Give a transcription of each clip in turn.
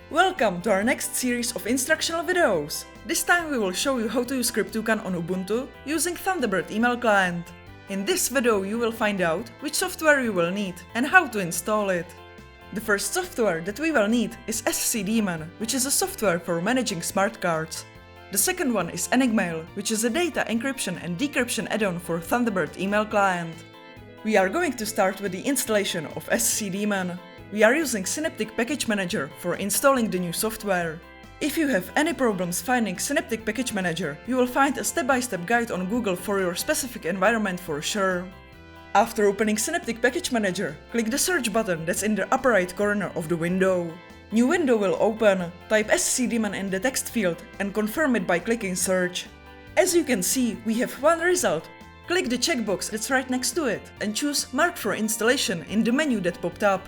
Welcome to our next series of instructional videos. This time we will show you how to use Cryptoucan on Ubuntu using Thunderbird email client. In this video you will find out which software you will need and how to install it. The first software that we will need is scDaemon, which is a software for managing smart cards. The second one is Enigmail, which is a data encryption and decryption add-on for Thunderbird email client. We are going to start with the installation of scDaemon. We are using Synaptic Package Manager for installing the new software. If you have any problems finding Synaptic Package Manager, you will find a step-by-step guide on Google for your specific environment for sure. After opening Synaptic Package Manager, click the search button that's in the upper right corner of the window. New window will open, type scDaemon in the text field and confirm it by clicking search. As you can see, we have one result. Click the checkbox that's right next to it and choose Mark for installation in the menu that popped up.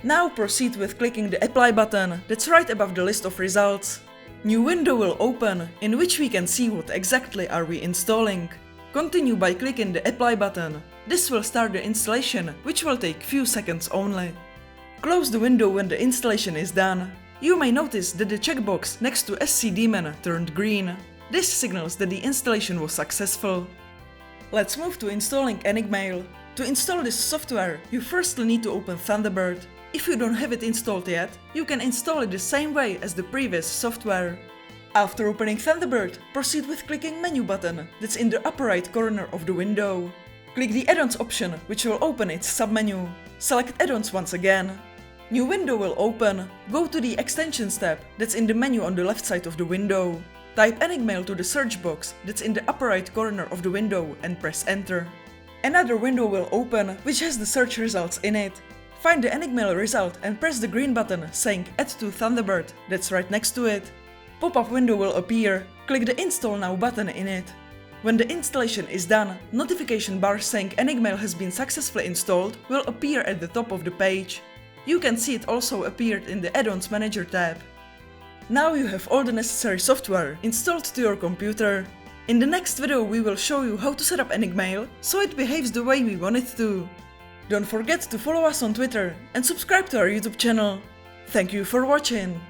Now proceed with clicking the apply button that's right above the list of results. New window will open, in which we can see what exactly are we installing. Continue by clicking the apply button. This will start the installation, which will take few seconds only. Close the window when the installation is done. You may notice that the checkbox next to scDaemon turned green. This signals that the installation was successful. Let's move to installing Enigmail. To install this software, you firstly need to open Thunderbird. If you don't have it installed yet, you can install it the same way as the previous software. After opening Thunderbird, proceed with clicking menu button that's in the upper right corner of the window. Click the add-ons option, which will open its submenu. Select add-ons once again. New window will open. Go to the extensions tab that's in the menu on the left side of the window. Type Enigmail to the search box that's in the upper right corner of the window and press enter. Another window will open, which has the search results in it. Find the Enigmail result and press the green button saying Add to Thunderbird that's right next to it. Pop-up window will appear. Click the Install Now button in it. When the installation is done, notification bar saying Enigmail has been successfully installed will appear at the top of the page. You can see it also appeared in the Add-ons Manager tab. Now you have all the necessary software installed to your computer. In the next video we will show you how to set up Enigmail so it behaves the way we want it to. Don't forget to follow us on Twitter and subscribe to our YouTube channel. Thank you for watching!